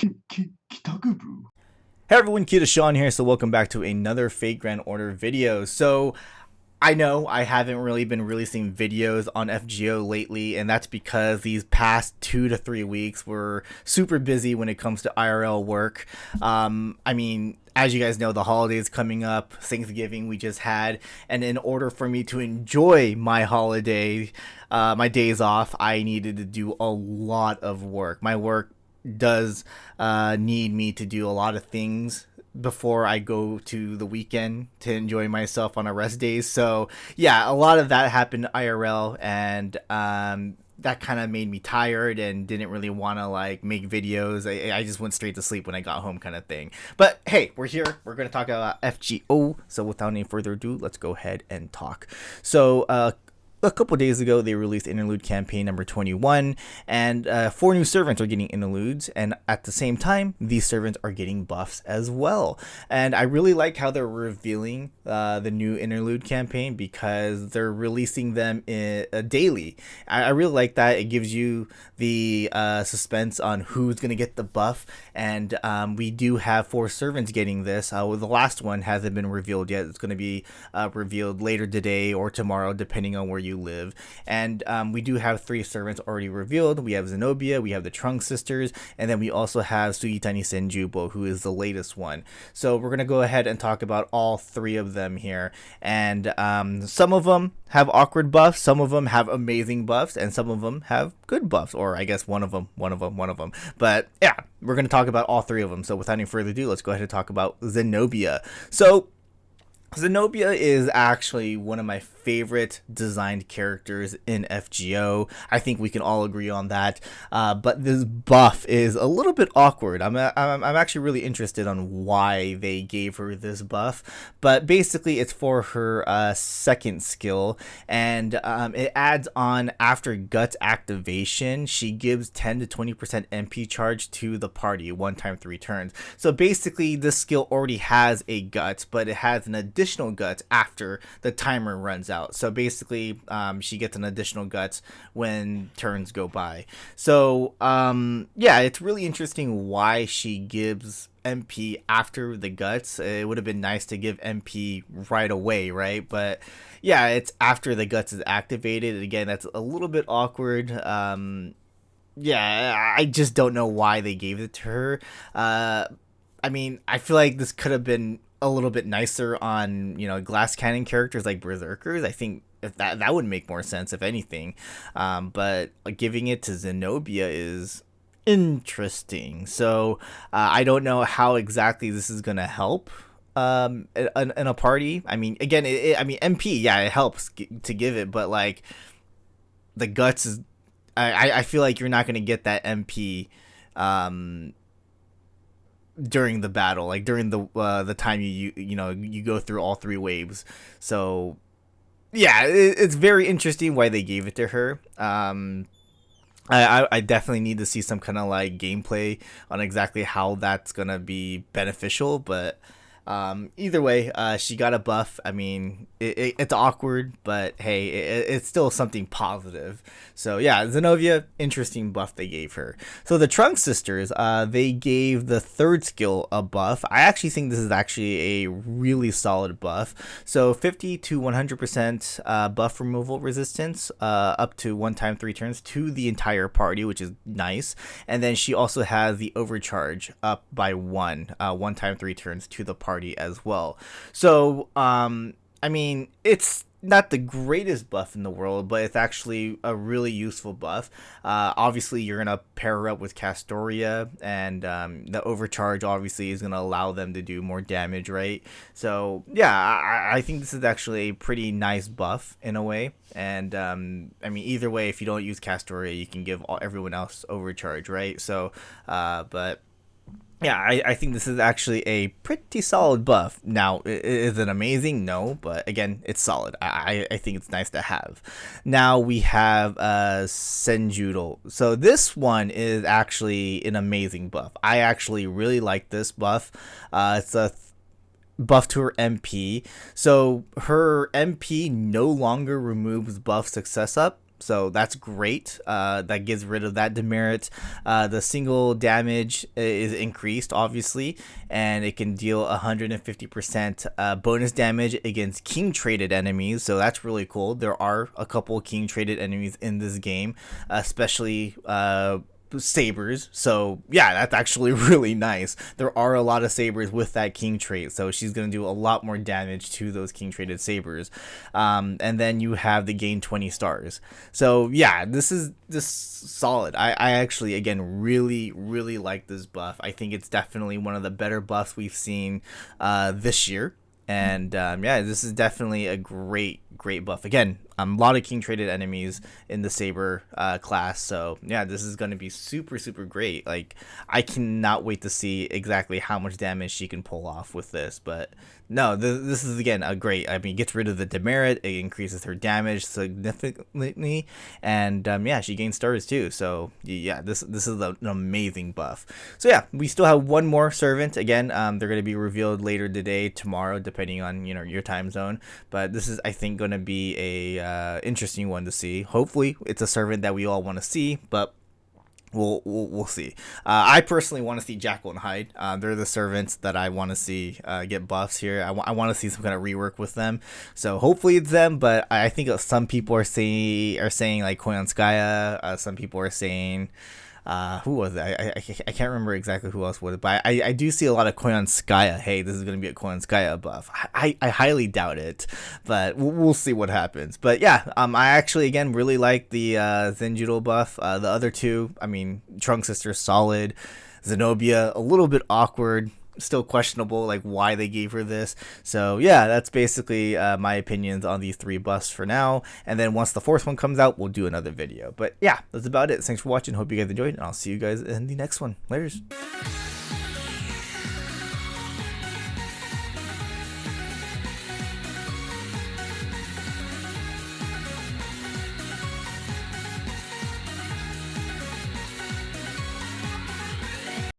Kitakubu. Hey everyone, KitaSean here, so welcome back to another Fate Grand Order video. So, I know I haven't really been releasing videos on FGO lately, and that's because these past 2 to 3 weeks were super busy when it comes to IRL work. As you guys know, the holidays coming up, Thanksgiving we just had, and in order for me to enjoy my holiday, my days off, I needed to do a lot of work. My work does need me to do a lot of things before I go to the weekend to enjoy myself on a rest days. So yeah, a lot of that happened IRL, and that kind of made me tired and didn't really want to like make videos. I just went straight to sleep when I got home, kind of thing. But hey, we're here. We're going to talk about FGO. So without any further ado, let's go ahead and talk. So a couple days ago, they released Interlude campaign number 21, and 4 new servants are getting interludes, and at the same time, these servants are getting buffs as well. And I really like how they're revealing the new Interlude campaign, because they're releasing them daily. I really like that. It gives you the suspense on who's going to get the buff, and we do have 4 servants getting this. The last one hasn't been revealed yet. It's going to be revealed later today or tomorrow, depending on where you live. And we do have 3 servants already revealed. We have Zenobia, we have the Trung sisters, and then we also have Suitani Zenjubou, who is the latest one. So we're going to go ahead and talk about all 3 of them here. And some of them have awkward buffs, some of them have amazing buffs, and some of them have good buffs, or I guess one of them. But yeah, we're going to talk about all 3 of them. So without any further ado, let's go ahead and talk about Zenobia. So Zenobia is actually one of my favorite designed characters in FGO. I think we can all agree on that. But this buff is a little bit awkward. I'm actually really interested on why they gave her this buff. But basically, it's for her second skill, and it adds on after Guts activation. She gives 10 to 20% MP charge to the party 1 time 3 turns. So basically, this skill already has a Guts, but it has an additional Guts after the timer runs out. So basically, she gets an additional Guts when turns go by. So yeah, it's really interesting why she gives MP after the Guts. It would have been nice to give MP right away, right? But yeah, it's after the Guts is activated. Again, that's a little bit awkward. Yeah, I just don't know why they gave it to her. I feel like this could have been a little bit nicer on, glass cannon characters like Berserkers. I think if that would make more sense, if anything. But giving it to Zenobia is interesting. So I don't know how exactly this is gonna help in a party. I mean, again, MP, yeah, it helps to give it, but like the Guts is, I feel like you're not gonna get that MP during the battle, like during the time you go through all 3 waves. So yeah, it's very interesting why they gave it to her. I definitely need to see some kind of like gameplay on exactly how that's gonna be beneficial, but either way, she got a buff. I mean, it's awkward, but hey, it's still something positive. So yeah, Zenobia, interesting buff they gave her. So the Trunk sisters, they gave the 3rd skill a buff. I actually think this is actually a really solid buff. So 50 to 100% buff removal resistance, up to 1 time 3 turns to the entire party, which is nice. And then she also has the overcharge up by 1 time 3 turns to the party as well. So it's not the greatest buff in the world, but it's actually a really useful buff. Obviously, you're gonna pair her up with Castoria, and the overcharge obviously is gonna allow them to do more damage, right? So yeah, I think this is actually a pretty nice buff in a way. And either way, if you don't use Castoria, you can give everyone else overcharge, right? So but yeah, I think this is actually a pretty solid buff. Now, is it amazing? No, but again, it's solid. I think it's nice to have. Now we have Zenjubou. So this one is actually an amazing buff. I actually really like this buff. It's a buff to her MP. So her MP no longer removes buff success up. so that's great. That gets rid of that demerit. The single damage is increased, obviously, and it can deal 150% bonus damage against king traded enemies, so that's really cool. There are a couple king traded enemies in this game, especially sabers, so yeah, that's actually really nice. There are a lot of sabers with that king trait, so she's gonna do a lot more damage to those king traded sabers. And then you have the gain 20 stars, so yeah, this is solid. I actually, again, really like this buff. I think it's definitely one of the better buffs we've seen this year. And yeah, this is definitely a great buff. Again, a lot of king traded enemies in the saber class, so yeah, this is going to be super great. Like, I cannot wait to see exactly how much damage she can pull off with this. But no, this is, again, a great. I mean, it gets rid of the demerit, it increases her damage significantly, and yeah, she gains stars too. So yeah, this is an amazing buff. So yeah, we still have one more servant. Again, they're going to be revealed later today, tomorrow, depending on your time zone. But this is, I think, going to be a interesting one to see. Hopefully, it's a servant that we all want to see, but we'll see. I personally want to see Jackal and Hyde. They're the servants that I want to see get buffs here. I want to see some kind of rework with them. So hopefully it's them. But I think some people are saying like Koyanskaya. Some people are saying. Who was it? I can't remember exactly who else was it, but I do see a lot of Koyanskaya. Hey, this is going to be a Koyanskaya buff. I highly doubt it, but we'll see what happens. But yeah, I actually, again, really like the Zenjubou buff. The other two, I mean, Trunk Sister, solid. Zenobia, a little bit awkward. Still questionable, like, why they gave her this. So yeah, that's basically my opinions on these three buffs for now, and then once the fourth one comes out, we'll do another video. But yeah, that's about it. Thanks for watching, hope you guys enjoyed, and I'll see you guys in the next one. Laters.